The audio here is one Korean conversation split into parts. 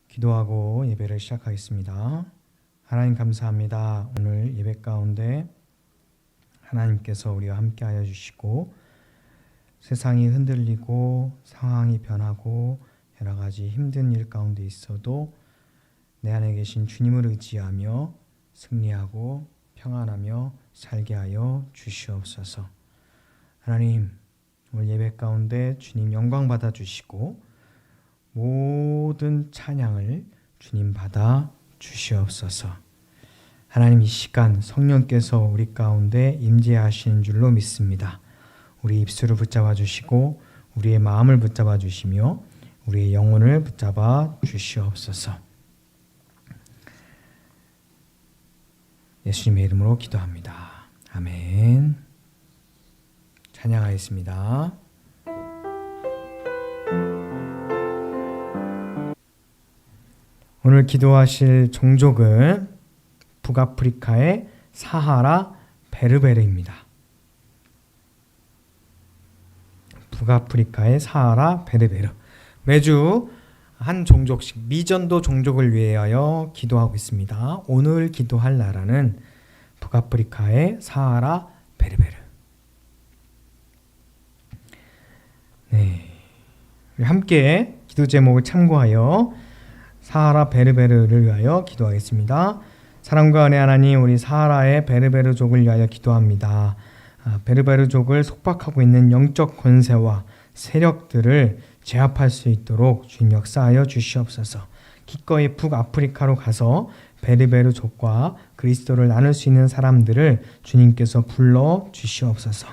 기도하고 예배를 시작하겠습니다. 하나님 감사합니다. 오늘 예배 가운데 하나님께서 우리와 함께하여 주시고 세상이 흔들리고 상황이 변하고 여러 가지 힘든 일 가운데 있어도 내 안에 계신 주님을 의지하며 승리하고 평안하며 살게 하여 주시옵소서. 하나님, 오늘 예배 가운데 주님 영광 받아 주시고 모든 찬양을 주님 받아 주시옵소서. 하나님, 이 시간 성령께서 우리 가운데 임재하시는 줄로 믿습니다. 우리 입술을 붙잡아 주시고 우리의 마음을 붙잡아 주시며 우리의 영혼을 붙잡아 주시옵소서. 예수님의 이름으로 기도합니다. 아멘. 찬양하겠습니다. 오늘 기도하실 종족은 북아프리카의 사하라 베르베르입니다. 북아프리카의 사하라 베르베르. 매주 한 종족씩 미전도 종족을 위하여 기도하고 있습니다. 오늘 기도할 나라는 북아프리카의 사하라 베르베르. 네, 우리 함께 기도 제목을 참고하여 사하라 베르베르를 위하여 기도하겠습니다. 사랑과 은혜 하나님, 우리 사하라의 베르베르족을 위하여 기도합니다. 베르베르족을 속박하고 있는 영적 권세와 세력들을 제압할 수 있도록 주님 역사하여 주시옵소서. 기꺼이 북아프리카로 가서 베르베르족과 그리스도를 나눌 수 있는 사람들을 주님께서 불러 주시옵소서.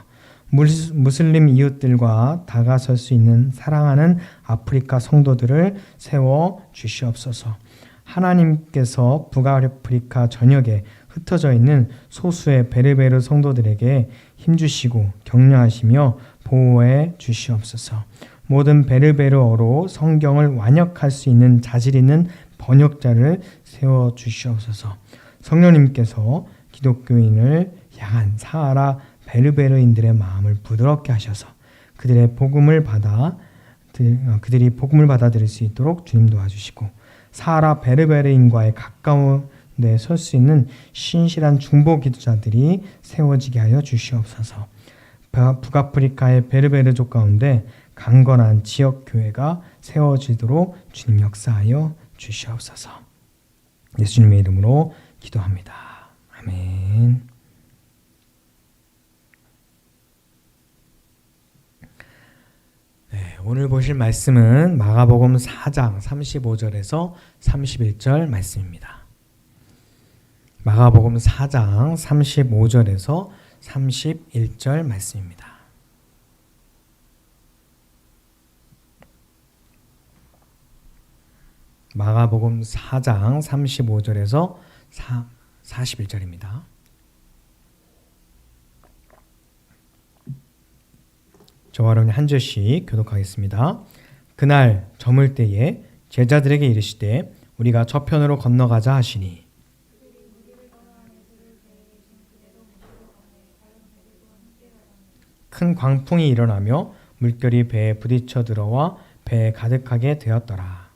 무슬림 이웃들과 다가설 수 있는 사랑하는 아프리카 성도들을 세워 주시옵소서. 하나님께서 북아프리카 전역에 흩어져 있는 소수의 베르베르 성도들에게 힘주시고 격려하시며 보호해 주시옵소서. 모든 베르베르어로 성경을 완역할 수 있는 자질 있는 번역자를 세워 주시옵소서. 성령님께서 기독교인을 향한 사하라 베르베르인들의 마음을 부드럽게 하셔서 그들이 복음을 받아들일 수 있도록 주님 도와주시고 사하라 베르베르인과의 가까운 데 설 수 있는 신실한 중보 기도자들이 세워지게 하여 주시옵소서. 북아프리카의 베르베르족 가운데 강건한 지역 교회가 세워지도록 주님 역사하여 주시옵소서. 예수님의 이름으로 기도합니다. 아멘. 네, 오늘 보실 말씀은 마가복음 4장 35절에서 31절 말씀입니다. 마가복음 4장 35절에서 31절 말씀입니다. 마가복음 4장 35절에서 41절입니다. 저와 여러분이 한 절씩 교독하겠습니다. 그날 저물 때에 제자들에게 이르시되 우리가 저편으로 건너가자 하시니 큰 광풍이 일어나며 물결이 배에 부딪혀 들어와 배에 가득하게 되었더라.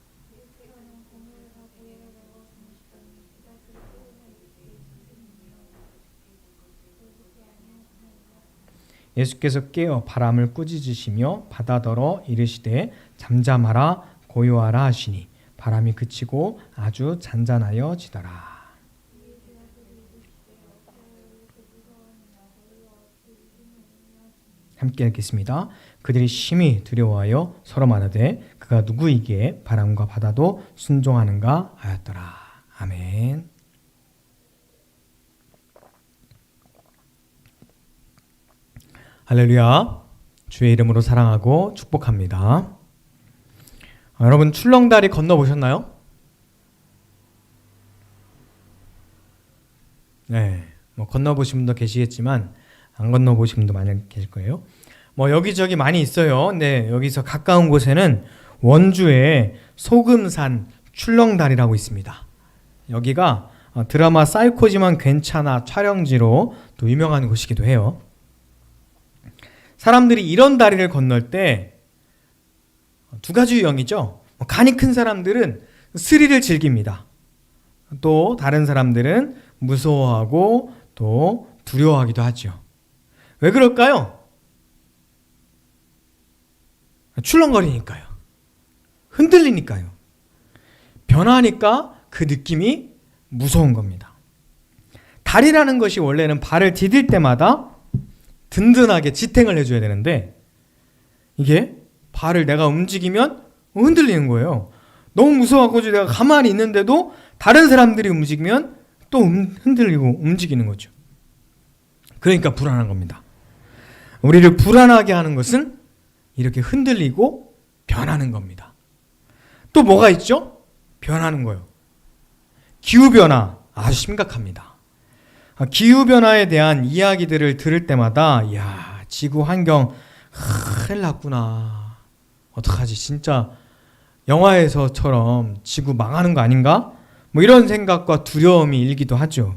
예수께서 깨어 바람을 꾸짖으시며 바다더러 이르시되 잠잠하라 고요하라 하시니 바람이 그치고 아주 잔잔하여 지더라. 함께 읽겠습니다. 그들이 심히 두려워하여 서로 말하되 그가 누구이기에 바람과 바다도 순종하는가 하였더라. 아멘. 할렐루야. 주의 이름으로 사랑하고 축복합니다. 여러분 출렁다리 건너보셨나요? 네, 건너보신 분도 계시겠지만 안 건너보신 분도 많이 계실 거예요. 여기저기 많이 있어요. 네, 여기서 가까운 곳에는 원주의 소금산 출렁다리라고 있습니다. 여기가 드라마 사이코지만 괜찮아 촬영지로 또 유명한 곳이기도 해요. 사람들이 이런 다리를 건널 때 두 가지 유형이죠. 간이 큰 사람들은 스릴을 즐깁니다. 또 다른 사람들은 무서워하고 또 두려워하기도 하죠. 왜 그럴까요? 출렁거리니까요. 흔들리니까요. 변하니까 그 느낌이 무서운 겁니다. 다리라는 것이 원래는 발을 디딜 때마다 든든하게 지탱을 해줘야 되는데 이게 발을 내가 움직이면 흔들리는 거예요. 너무 무서워가지고 내가 가만히 있는데도 다른 사람들이 움직이면 또 흔들리고 움직이는 거죠. 그러니까 불안한 겁니다. 우리를 불안하게 하는 것은 이렇게 흔들리고 변하는 겁니다. 또 뭐가 있죠? 변하는 거요. 기후변화 아주 심각합니다. 기후변화에 대한 이야기들을 들을 때마다 이야, 지구 환경 큰일 났구나. 어떡하지? 진짜 영화에서처럼 지구 망하는 거 아닌가? 뭐 이런 생각과 두려움이 일기도 하죠.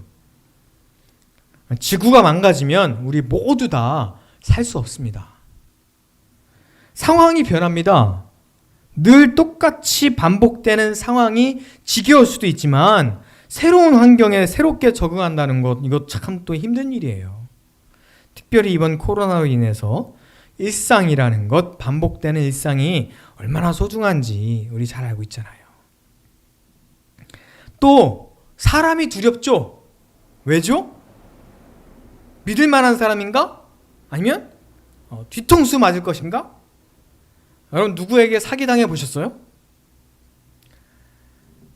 지구가 망가지면 우리 모두 다 살 수 없습니다. 상황이 변합니다. 늘 똑같이 반복되는 상황이 지겨울 수도 있지만 새로운 환경에 새롭게 적응한다는 것, 이거 참 또 힘든 일이에요. 특별히 이번 코로나로 인해서 일상이라는 것, 반복되는 일상이 얼마나 소중한지 우리 잘 알고 있잖아요. 또 사람이 두렵죠? 왜죠? 믿을 만한 사람인가? 아니면 뒤통수 맞을 것인가? 여러분 누구에게 사기당해 보셨어요?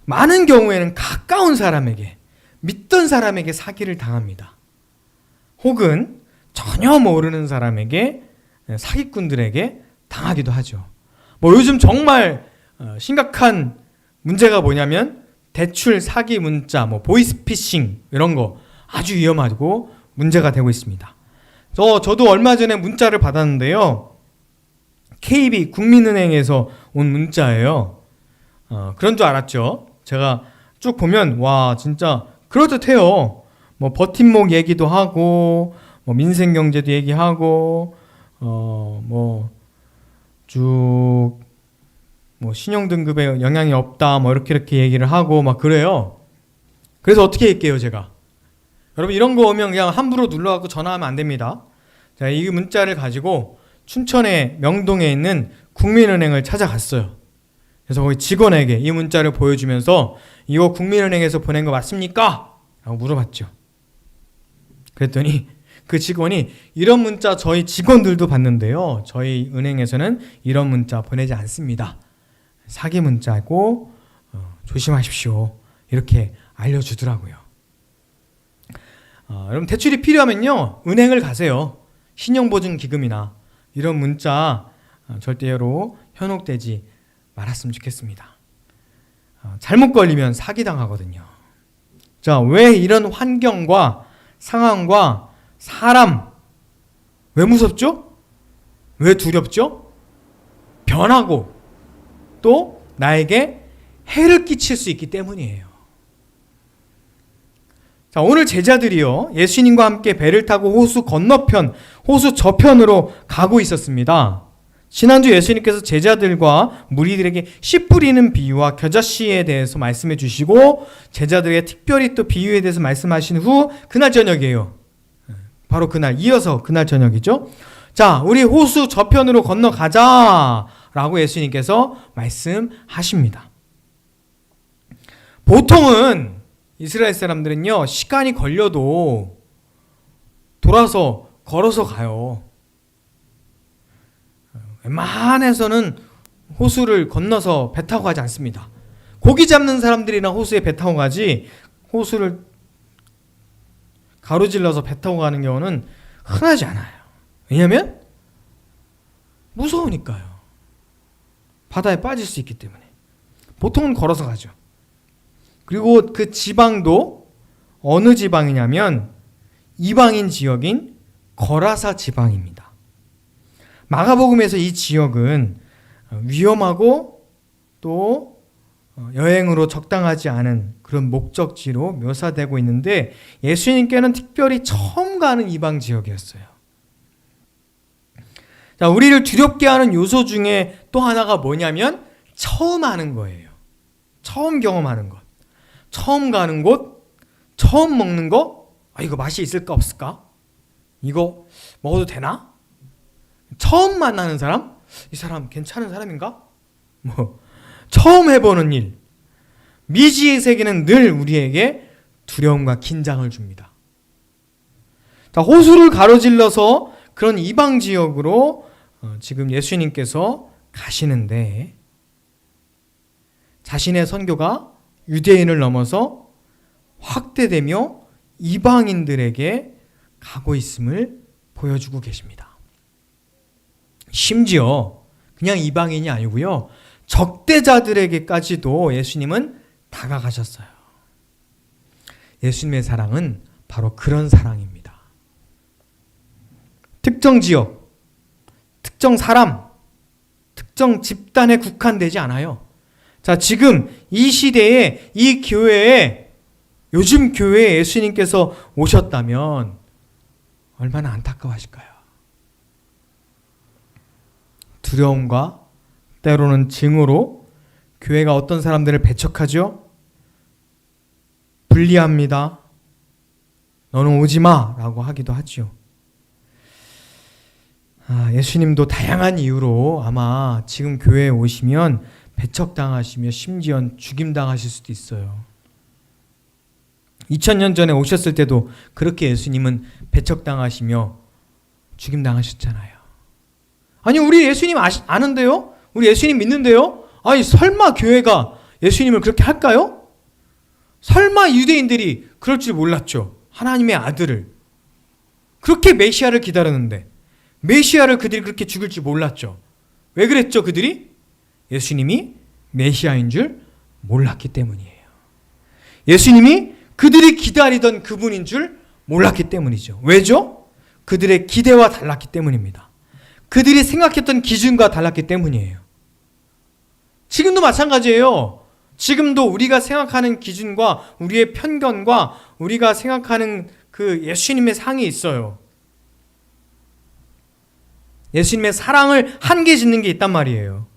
많은 경우에는 가까운 사람에게, 믿던 사람에게 사기를 당합니다. 혹은 전혀 모르는 사람에게, 사기꾼들에게 당하기도 하죠. 뭐 요즘 정말 심각한 문제가 뭐냐면 대출 사기 문자, 뭐 보이스피싱 이런 거 아주 위험하고 문제가 되고 있습니다. 저도 얼마 전에 문자를 받았는데요. KB 국민은행에서 온 문자예요. 그런 줄 알았죠. 제가 쭉 보면 와 진짜 그럴듯해요. 뭐 버팀목 얘기도 하고 뭐 민생 경제도 얘기하고 뭐 쭉 뭐 신용 등급에 영향이 없다 뭐 이렇게 얘기를 하고 막 그래요. 그래서 어떻게 할게요 제가? 여러분 이런 거 오면 그냥 함부로 눌러갖고 전화하면 안 됩니다. 자, 이 문자를 가지고 춘천의 명동에 있는 국민은행을 찾아갔어요. 그래서 거기 직원에게 이 문자를 보여주면서 이거 국민은행에서 보낸 거 맞습니까? 라고 물어봤죠. 그랬더니 그 직원이 이런 문자 저희 직원들도 봤는데요. 저희 은행에서는 이런 문자 보내지 않습니다. 사기 문자고 조심하십시오. 이렇게 알려주더라고요. 여러분 대출이 필요하면요. 은행을 가세요. 신용보증기금이나 이런 문자 절대로 현혹되지 말았으면 좋겠습니다. 잘못 걸리면 사기당하거든요. 자, 왜 이런 환경과 상황과 사람 왜 무섭죠? 왜 두렵죠? 변하고 또 나에게 해를 끼칠 수 있기 때문이에요. 자, 오늘 제자들이요. 예수님과 함께 배를 타고 호수 건너편, 호수 저편으로 가고 있었습니다. 지난주 예수님께서 제자들과 무리들에게 씨 뿌리는 비유와 겨자씨에 대해서 말씀해 주시고 제자들에게 특별히 또 비유에 대해서 말씀하신 후 그날 저녁이에요. 바로 그날 이어서 그날 저녁이죠. 자, 우리 호수 저편으로 건너가자 라고 예수님께서 말씀하십니다. 보통은 이스라엘 사람들은요 시간이 걸려도 돌아서 걸어서 가요. 웬만해서는 호수를 건너서 배 타고 가지 않습니다. 고기 잡는 사람들이나 호수에 배 타고 가지 호수를 가로질러서 배 타고 가는 경우는 흔하지 않아요. 왜냐하면 무서우니까요. 바다에 빠질 수 있기 때문에 보통은 걸어서 가죠. 그리고 그 지방도 어느 지방이냐면 이방인 지역인 거라사 지방입니다. 마가복음에서 이 지역은 위험하고 또 여행으로 적당하지 않은 그런 목적지로 묘사되고 있는데 예수님께는 특별히 처음 가는 이방 지역이었어요. 자, 우리를 두렵게 하는 요소 중에 또 하나가 뭐냐면 처음 하는 거예요. 처음 경험하는 것, 처음 가는 곳, 처음 먹는 거, 이거 맛이 있을까 없을까? 이거 먹어도 되나? 처음 만나는 사람? 이 사람 괜찮은 사람인가? 처음 해보는 일. 미지의 세계는 늘 우리에게 두려움과 긴장을 줍니다. 자, 호수를 가로질러서 그런 이방 지역으로 지금 예수님께서 가시는데 자신의 선교가 유대인을 넘어서 확대되며 이방인들에게 가고 있음을 보여주고 계십니다. 심지어 그냥 이방인이 아니고요. 적대자들에게까지도 예수님은 다가가셨어요. 예수님의 사랑은 바로 그런 사랑입니다. 특정 지역, 특정 사람, 특정 집단에 국한되지 않아요. 자, 지금 이 시대에 이 교회에 요즘 교회에 예수님께서 오셨다면 얼마나 안타까워하실까요? 두려움과 때로는 증오로 교회가 어떤 사람들을 배척하죠? 분리합니다. 너는 오지 마 라고 하기도 하죠. 예수님도 다양한 이유로 아마 지금 교회에 오시면 배척당하시며 심지어 죽임당하실 수도 있어요. 2000년 전에 오셨을 때도 그렇게 예수님은 배척당하시며 죽임당하셨잖아요. 아니, 우리 예수님 아는데요? 우리 예수님 믿는데요? 아니, 설마 교회가 예수님을 그렇게 할까요? 설마 유대인들이 그럴 줄 몰랐죠. 하나님의 아들을. 그렇게 메시아를 기다렸는데 메시아를 그들이 그렇게 죽일 줄 몰랐죠. 왜 그랬죠, 그들이? 예수님이 메시아인 줄 몰랐기 때문이에요. 예수님이 그들이 기다리던 그분인 줄 몰랐기 때문이죠. 왜죠? 그들의 기대와 달랐기 때문입니다. 그들이 생각했던 기준과 달랐기 때문이에요. 지금도 마찬가지예요. 지금도 우리가 생각하는 기준과 우리의 편견과 우리가 생각하는 그 예수님의 상이 있어요. 예수님의 사랑을 한계 짓는 게 있단 말이에요.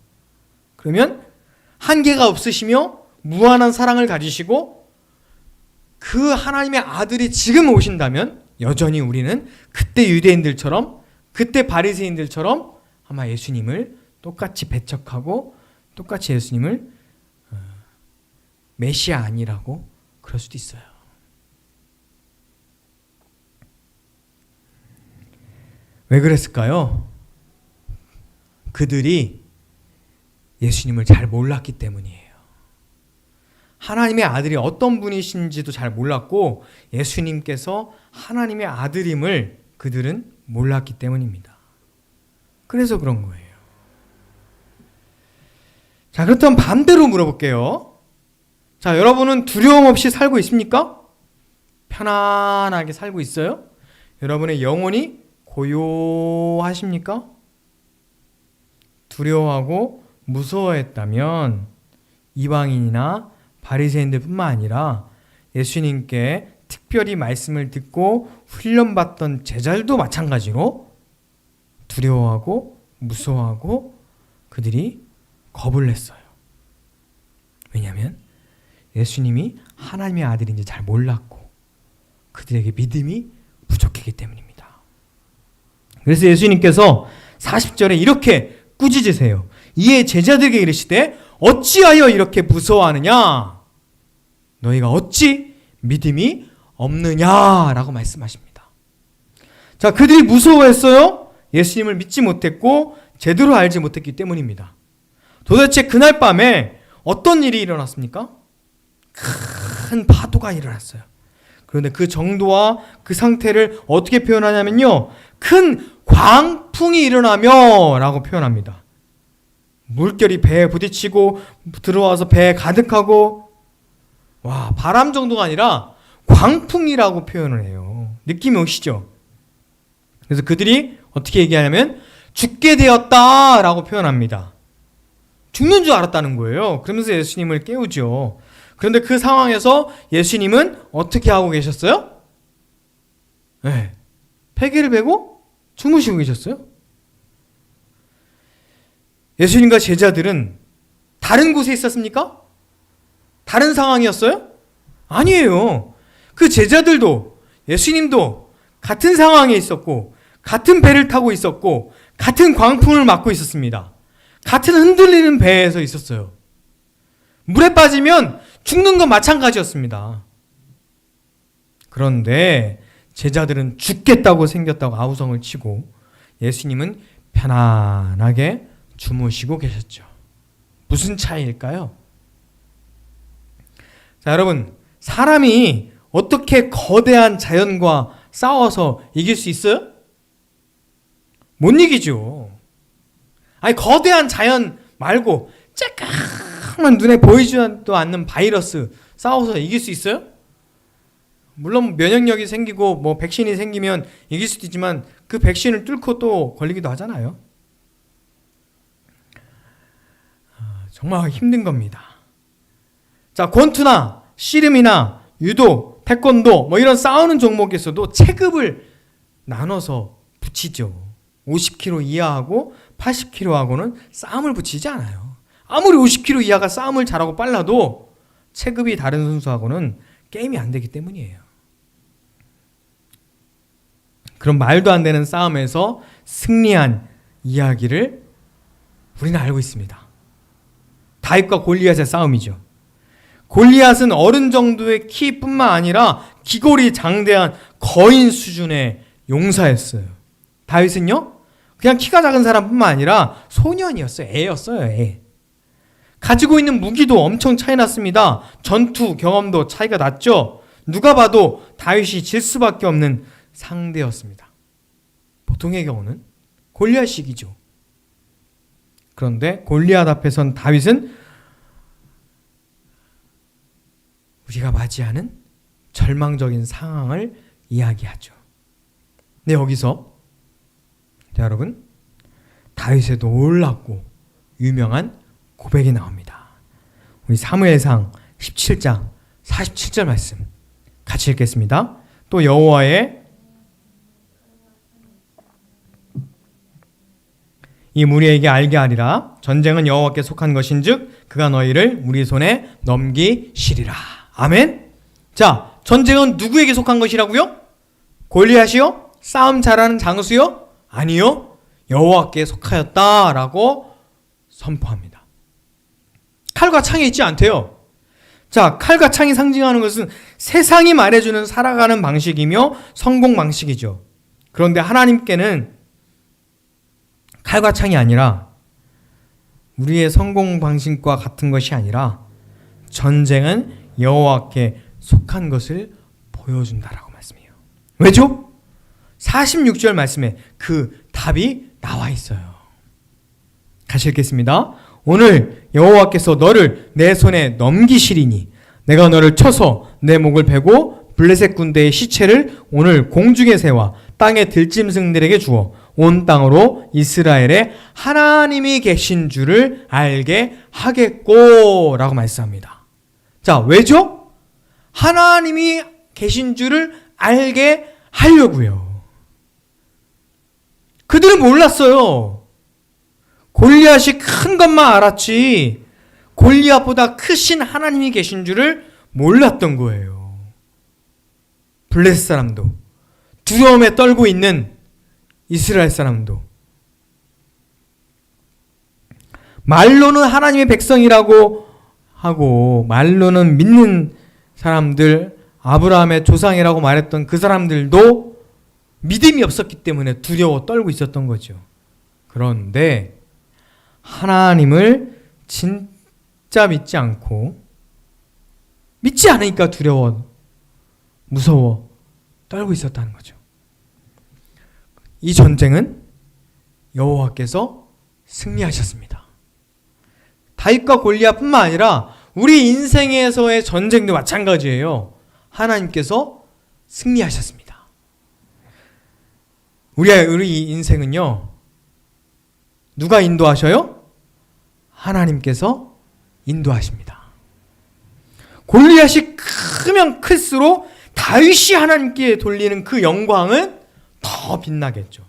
그러면 한계가 없으시며 무한한 사랑을 가지시고 그 하나님의 아들이 지금 오신다면 여전히 우리는 그때 유대인들처럼 그때 바리새인들처럼 아마 예수님을 똑같이 배척하고 똑같이 예수님을 메시아 아니라고 그럴 수도 있어요. 왜 그랬을까요? 그들이 예수님을 잘 몰랐기 때문이에요. 하나님의 아들이 어떤 분이신지도 잘 몰랐고 예수님께서 하나님의 아들임을 그들은 몰랐기 때문입니다. 그래서 그런 거예요. 자, 그렇다면 반대로 물어볼게요. 자, 여러분은 두려움 없이 살고 있습니까? 편안하게 살고 있어요? 여러분의 영혼이 고요하십니까? 두려워하고 무서워했다면 이방인이나 바리새인들뿐만 아니라 예수님께 특별히 말씀을 듣고 훈련받던 제자들도 마찬가지로 두려워하고 무서워하고 그들이 겁을 냈어요. 왜냐하면 예수님이 하나님의 아들인지 잘 몰랐고 그들에게 믿음이 부족했기 때문입니다. 그래서 예수님께서 40절에 이렇게 꾸짖으세요. 이에 제자들에게 이르시되 어찌하여 이렇게 무서워하느냐? 너희가 어찌 믿음이 없느냐라고 말씀하십니다. 자, 그들이 무서워했어요. 예수님을 믿지 못했고 제대로 알지 못했기 때문입니다. 도대체 그날 밤에 어떤 일이 일어났습니까? 큰 파도가 일어났어요. 그런데 그 정도와 그 상태를 어떻게 표현하냐면요. 큰 광풍이 일어나며 라고 표현합니다. 물결이 배에 부딪히고 들어와서 배에 가득하고 와, 바람 정도가 아니라 광풍이라고 표현을 해요. 느낌이 오시죠? 그래서 그들이 어떻게 얘기하냐면 죽게 되었다 라고 표현합니다. 죽는 줄 알았다는 거예요. 그러면서 예수님을 깨우죠. 그런데 그 상황에서 예수님은 어떻게 하고 계셨어요? 네, 베개를 베고 주무시고 계셨어요. 예수님과 제자들은 다른 곳에 있었습니까? 다른 상황이었어요? 아니에요. 그 제자들도 예수님도 같은 상황에 있었고 같은 배를 타고 있었고 같은 광풍을 맞고 있었습니다. 같은 흔들리는 배에서 있었어요. 물에 빠지면 죽는 건 마찬가지였습니다. 그런데 제자들은 죽겠다고 생겼다고 아우성을 치고 예수님은 편안하게 주무시고 계셨죠. 무슨 차이일까요? 자, 여러분, 사람이 어떻게 거대한 자연과 싸워서 이길 수 있어요? 못 이기죠. 아니, 거대한 자연 말고 쬐까만 눈에 보이지도 않는 바이러스 싸워서 이길 수 있어요? 물론 면역력이 생기고 뭐 백신이 생기면 이길 수도 있지만 그 백신을 뚫고 또 걸리기도 하잖아요. 정말 힘든 겁니다. 자, 권투나 씨름이나 유도, 태권도 뭐 이런 싸우는 종목에서도 체급을 나눠서 붙이죠. 50kg 이하하고 80kg하고는 싸움을 붙이지 않아요. 아무리 50kg 이하가 싸움을 잘하고 빨라도 체급이 다른 선수하고는 게임이 안 되기 때문이에요. 그런 말도 안 되는 싸움에서 승리한 이야기를 우리는 알고 있습니다. 다윗과 골리앗의 싸움이죠. 골리앗은 어른 정도의 키뿐만 아니라 기골이 장대한 거인 수준의 용사였어요. 다윗은요, 그냥 키가 작은 사람뿐만 아니라 소년이었어요. 애였어요, 애. 가지고 있는 무기도 엄청 차이 났습니다. 전투 경험도 차이가 났죠. 누가 봐도 다윗이 질 수밖에 없는 상대였습니다. 보통의 경우는 골리앗이기죠. 그런데 골리앗 앞에선 다윗은 우리가 맞이하는 절망적인 상황을 이야기하죠. 네, 여기서 여러분, 다윗의 놀랍고 유명한 고백이 나옵니다. 우리 사무엘상 17장 47절 말씀 같이 읽겠습니다. 또 여호와의 이 무리에게 알게 하리라. 전쟁은 여호와께 속한 것인즉 그가 너희를 우리 손에 넘기시리라. 아멘. 자, 전쟁은 누구에게 속한 것이라고요? 골리앗이요? 싸움 잘하는 장수요? 아니요. 여호와께 속하였다라고 선포합니다. 칼과 창이 있지 않대요. 자, 칼과 창이 상징하는 것은 세상이 말해주는 살아가는 방식이며 성공 방식이죠. 그런데 하나님께는 칼과 창이 아니라 우리의 성공 방식과 같은 것이 아니라 전쟁은 여호와께 속한 것을 보여준다라고 말씀해요. 왜죠? 46절 말씀에 그 답이 나와 있어요. 같이 읽겠습니다. 오늘 여호와께서 너를 내 손에 넘기시리니 내가 너를 쳐서 내 목을 베고 블레셋 군대의 시체를 오늘 공중에 세워 땅의 들짐승들에게 주어 온 땅으로 이스라엘의 하나님이 계신 줄을 알게 하겠고 라고 말씀합니다. 자, 왜죠? 하나님이 계신 줄을 알게 하려고요. 그들은 몰랐어요. 골리앗이 큰 것만 알았지 골리앗보다 크신 하나님이 계신 줄을 몰랐던 거예요. 블레셋 사람도, 두려움에 떨고 있는 이스라엘 사람도, 말로는 하나님의 백성이라고 하고 말로는 믿는 사람들, 아브라함의 조상이라고 말했던 그 사람들도 믿음이 없었기 때문에 두려워 떨고 있었던 거죠. 그런데 하나님을 진짜 믿지 않고 믿지 않으니까 두려워, 무서워 떨고 있었다는 거죠. 이 전쟁은 여호와께서 승리하셨습니다. 다윗과 골리앗뿐만 아니라 우리 인생에서의 전쟁도 마찬가지예요. 하나님께서 승리하셨습니다. 우리 인생은요, 누가 인도하셔요? 하나님께서 인도하십니다. 골리앗이 크면 클수록 다윗이 하나님께 돌리는 그 영광은 더 빛나겠죠.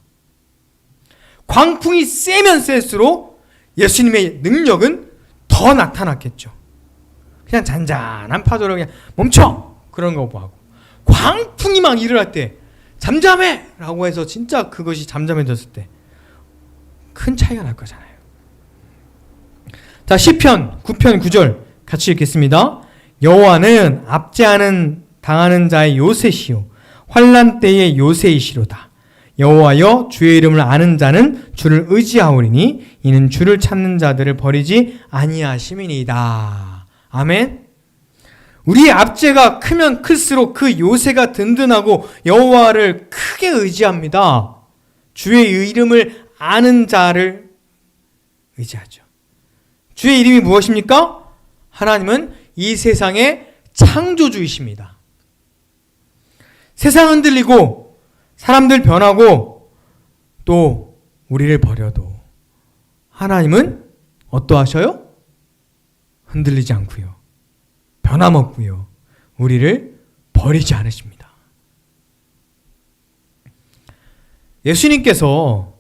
광풍이 세면 셀수록 예수님의 능력은 더 나타났겠죠. 그냥 잔잔한 파도를 그냥 멈춰! 그런 거 하고, 광풍이 막 일어날 때 잠잠해! 라고 해서 진짜 그것이 잠잠해졌을 때 큰 차이가 날 거잖아요. 자, 시편 9편 9절 같이 읽겠습니다. 여호와는 압제하는 당하는 자의 요새시요 환난 때의 요새이시로다. 여호와여, 주의 이름을 아는 자는 주를 의지하오리니 이는 주를 찾는 자들을 버리지 아니하심이니이다. 아멘. 우리의 압제가 크면 클수록 그 요새가 든든하고 여호와를 크게 의지합니다. 주의 이름을 아는 자를 의지하죠. 주의 이름이 무엇입니까? 하나님은 이 세상의 창조주이십니다. 세상 흔들리고 사람들 변하고 또 우리를 버려도 하나님은 어떠하셔요? 흔들리지 않고요. 변함없고요. 우리를 버리지 않으십니다. 예수님께서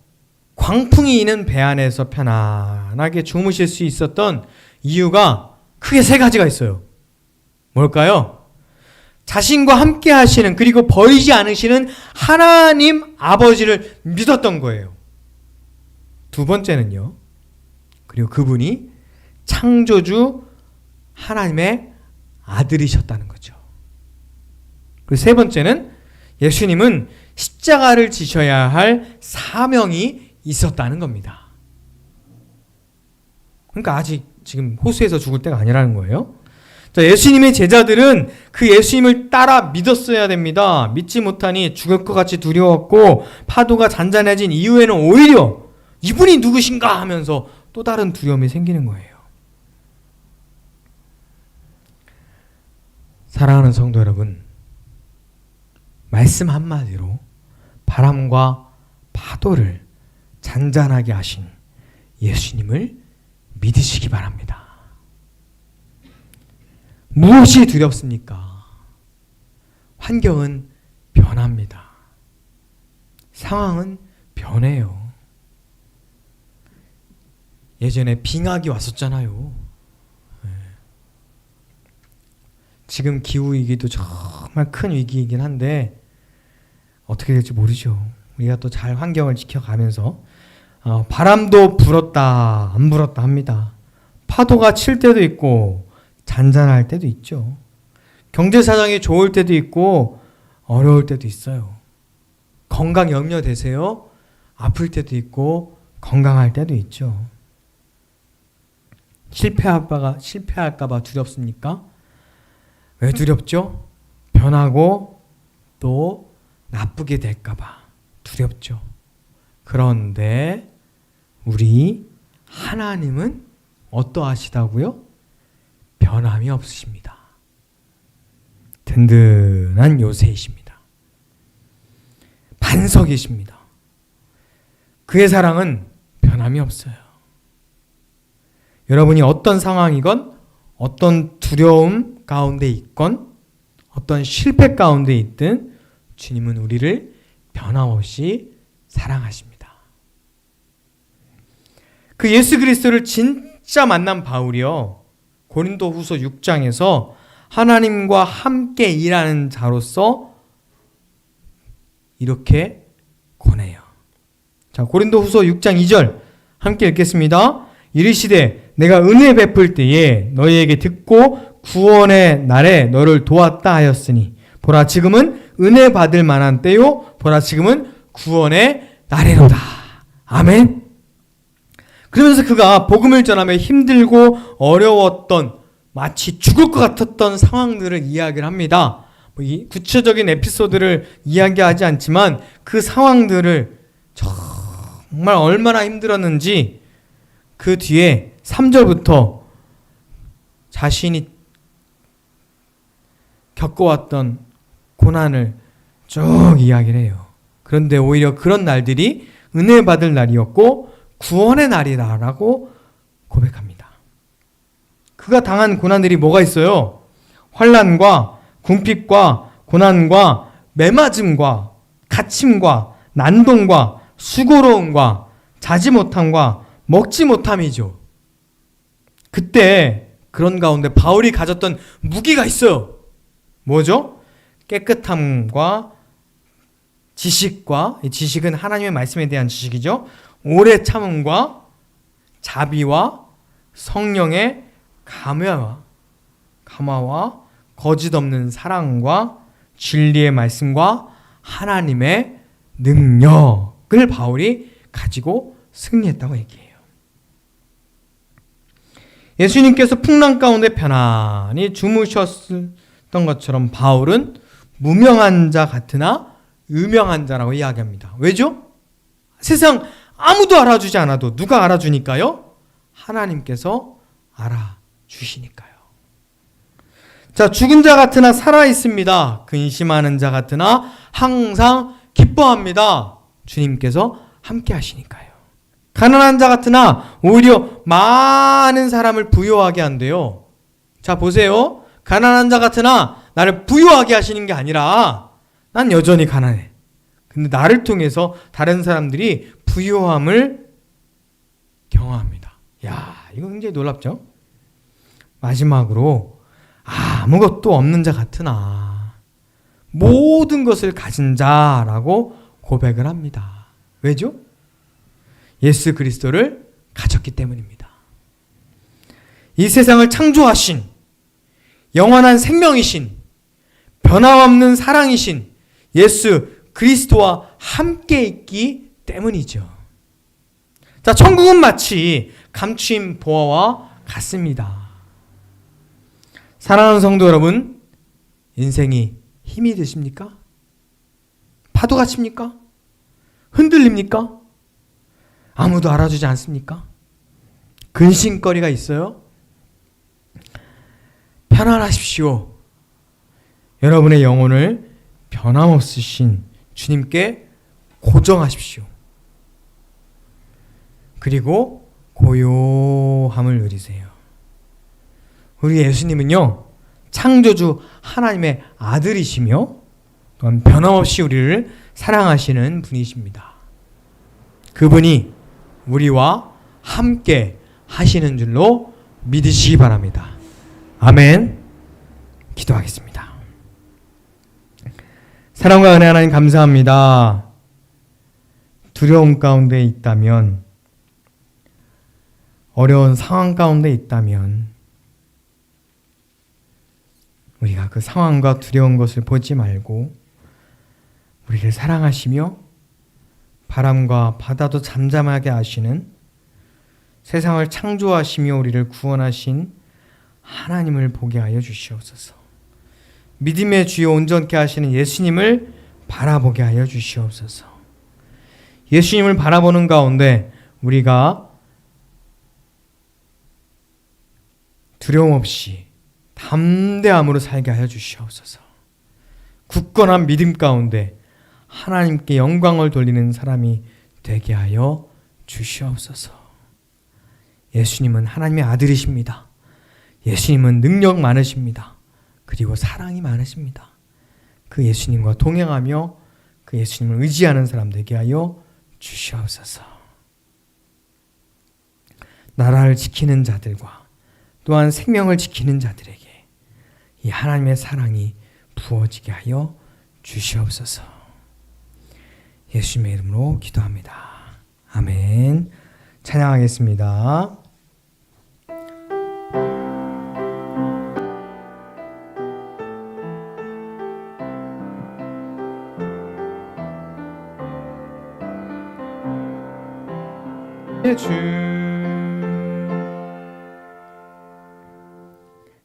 광풍이 이는 배 안에서 편안하게 주무실 수 있었던 이유가 크게 세 가지가 있어요. 뭘까요? 자신과 함께 하시는, 그리고 버리지 않으시는 하나님 아버지를 믿었던 거예요. 두 번째는요, 그리고 그분이 창조주 하나님의 아들이셨다는 거죠. 그리고 세 번째는 예수님은 십자가를 지셔야 할 사명이 있었다는 겁니다. 그러니까 아직 지금 호수에서 죽을 때가 아니라는 거예요. 자, 예수님의 제자들은 그 예수님을 따라 믿었어야 됩니다. 믿지 못하니 죽을 것 같이 두려웠고 파도가 잔잔해진 이후에는 오히려 이분이 누구신가 하면서 또 다른 두려움이 생기는 거예요. 사랑하는 성도 여러분, 말씀 한마디로 바람과 파도를 잔잔하게 하신 예수님을 믿으시기 바랍니다. 무엇이 두렵습니까? 환경은 변합니다. 상황은 변해요. 예전에 빙하기 왔었잖아요. 지금 기후위기도 정말 큰 위기이긴 한데 어떻게 될지 모르죠. 우리가 또 잘 환경을 지켜가면서 바람도 불었다 안 불었다 합니다. 파도가 칠 때도 있고 잔잔할 때도 있죠. 경제 사정이 좋을 때도 있고 어려울 때도 있어요. 건강 염려되세요? 아플 때도 있고 건강할 때도 있죠. 실패할까 봐 두렵습니까? 왜 두렵죠? 변하고 또 나쁘게 될까 봐 두렵죠. 그런데 우리 하나님은 어떠하시다고요? 변함이 없으십니다. 든든한 요새이십니다. 반석이십니다. 그의 사랑은 변함이 없어요. 여러분이 어떤 상황이건 어떤 두려움 가운데 있건 어떤 실패 가운데 있든 주님은 우리를 변함없이 사랑하십니다. 그 예수 그리스도를 진짜 만난 바울이요, 고린도후서 6장에서 하나님과 함께 일하는 자로서 이렇게 권해요. 자, 고린도후서 6장 2절 함께 읽겠습니다. 이르시되 내가 은혜 베풀 때에 너희에게 듣고 구원의 날에 너를 도왔다 하였으니 보라 지금은 은혜 받을 만한 때요 보라 지금은 구원의 날이로다. 아멘. 그러면서 그가 복음을 전하며 힘들고 어려웠던 마치 죽을 것 같았던 상황들을 이야기를 합니다. 이 구체적인 에피소드를 이야기하지 않지만 그 상황들을 정말 얼마나 힘들었는지 그 뒤에 3절부터 자신이 겪어왔던 고난을 쭉 이야기를 해요. 그런데 오히려 그런 날들이 은혜 받을 날이었고 구원의 날이다라고 고백합니다. 그가 당한 고난들이 뭐가 있어요? 환난과 궁핍과 고난과 매맞음과 갇힘과 난동과 수고로움과 자지 못함과 먹지 못함이죠. 그때 그런 가운데 바울이 가졌던 무기가 있어요. 뭐죠? 깨끗함과 지식과, 이 지식은 하나님의 말씀에 대한 지식이죠. 오래 참음과 자비와 성령의 감화와 거짓 없는 사랑과 진리의 말씀과 하나님의 능력을 바울이 가지고 승리했다고 얘기해요. 예수님께서 풍랑 가운데 편안히 주무셨던 것처럼 바울은 무명한 자 같으나 유명한 자라고 이야기합니다. 왜죠? 세상 아무도 알아주지 않아도 누가 알아주니까요? 하나님께서 알아주시니까요. 자, 죽은 자 같으나 살아있습니다. 근심하는 자 같으나 항상 기뻐합니다. 주님께서 함께 하시니까요. 가난한 자 같으나 오히려 많은 사람을 부유하게 한대요. 자, 보세요. 가난한 자 같으나 나를 부유하게 하시는 게 아니라 난 여전히 가난해. 근데 나를 통해서 다른 사람들이 부유함을 경험합니다. 야, 이거 굉장히 놀랍죠? 마지막으로 아무것도 없는 자 같으나 모든 것을 가진 자라고 고백을 합니다. 왜죠? 예수 그리스도를 가졌기 때문입니다. 이 세상을 창조하신 영원한 생명이신 변함없는 사랑이신 예수 그리스도와 함께 있기 때문이죠. 자, 천국은 마치 감추인 보화와 같습니다. 사랑하는 성도 여러분, 인생이 힘이 드십니까? 파도가 칩니까? 흔들립니까? 아무도 알아주지 않습니까? 근심거리가 있어요? 편안하십시오. 여러분의 영혼을 변함없으신 주님께 고정하십시오. 그리고 고요함을 누리세요. 우리 예수님은요, 창조주 하나님의 아들이시며 또한 변함없이 우리를 사랑하시는 분이십니다. 그분이 우리와 함께 하시는 줄로 믿으시기 바랍니다. 아멘. 기도하겠습니다. 사랑과 은혜 하나님 감사합니다. 두려움 가운데 있다면, 어려운 상황 가운데 있다면 우리가 그 상황과 두려운 것을 보지 말고 우리를 사랑하시며 바람과 바다도 잠잠하게 하시는, 세상을 창조하시며 우리를 구원하신 하나님을 보게 하여 주시옵소서. 믿음의 주여 온전케 하시는 예수님을 바라보게 하여 주시옵소서. 예수님을 바라보는 가운데 우리가 두려움 없이 담대함으로 살게 하여 주시옵소서. 굳건한 믿음 가운데 하나님께 영광을 돌리는 사람이 되게 하여 주시옵소서. 예수님은 하나님의 아들이십니다. 예수님은 능력 많으십니다. 그리고 사랑이 많으십니다. 그 예수님과 동행하며 그 예수님을 의지하는 사람 되게 하여 주시옵소서. 나라를 지키는 자들과 또한 생명을 지키는 자들에게 이 하나님의 사랑이 부어지게 하여 주시옵소서. 예수님의 이름으로 기도합니다. 아멘. 찬양하겠습니다. 주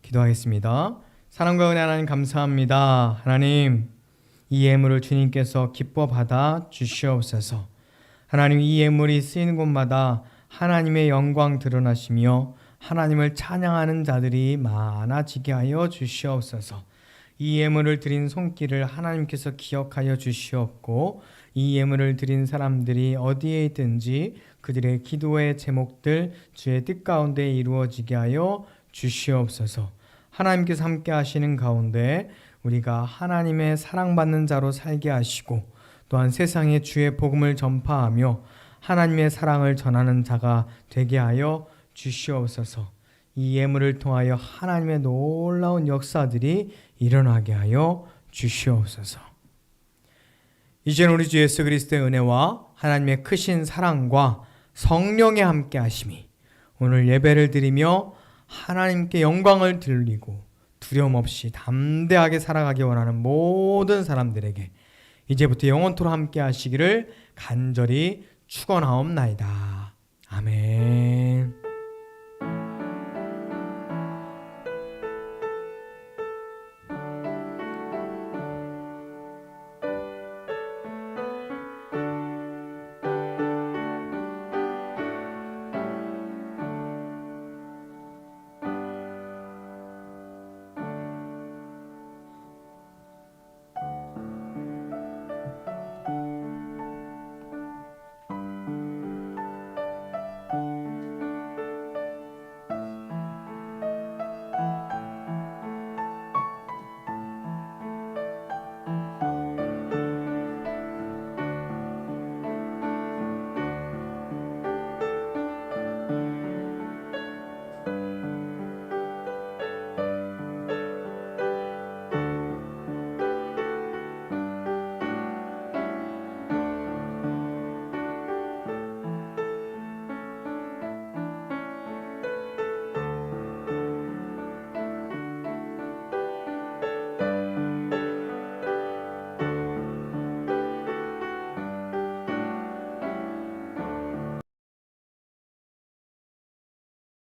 기도하겠습니다. 사랑과 은혜 하나님 감사합니다. 하나님, 이 예물을 주님께서 기뻐 받아 주시옵소서. 하나님, 이 예물이 쓰이는 곳마다 하나님의 영광 드러나시며 하나님을 찬양하는 자들이 많아지게 하여 주시옵소서. 이 예물을 드린 손길을 하나님께서 기억하여 주시옵고, 이 예물을 드린 사람들이 어디에 있든지 그들의 기도의 제목들 주의 뜻 가운데 이루어지게 하여 주시옵소서. 하나님께서 함께 하시는 가운데 우리가 하나님의 사랑받는 자로 살게 하시고, 또한 세상에 주의 복음을 전파하며 하나님의 사랑을 전하는 자가 되게 하여 주시옵소서. 이 예물을 통하여 하나님의 놀라운 역사들이 일어나게 하여 주시옵소서. 이제는 우리 주 예수 그리스도의 은혜와 하나님의 크신 사랑과 성령의 함께 하심이 오늘 예배를 드리며 하나님께 영광을 돌리고 두려움 없이 담대하게 살아가기 원하는 모든 사람들에게 이제부터 영원토록 함께 하시기를 간절히 축원하옵나이다. 아멘.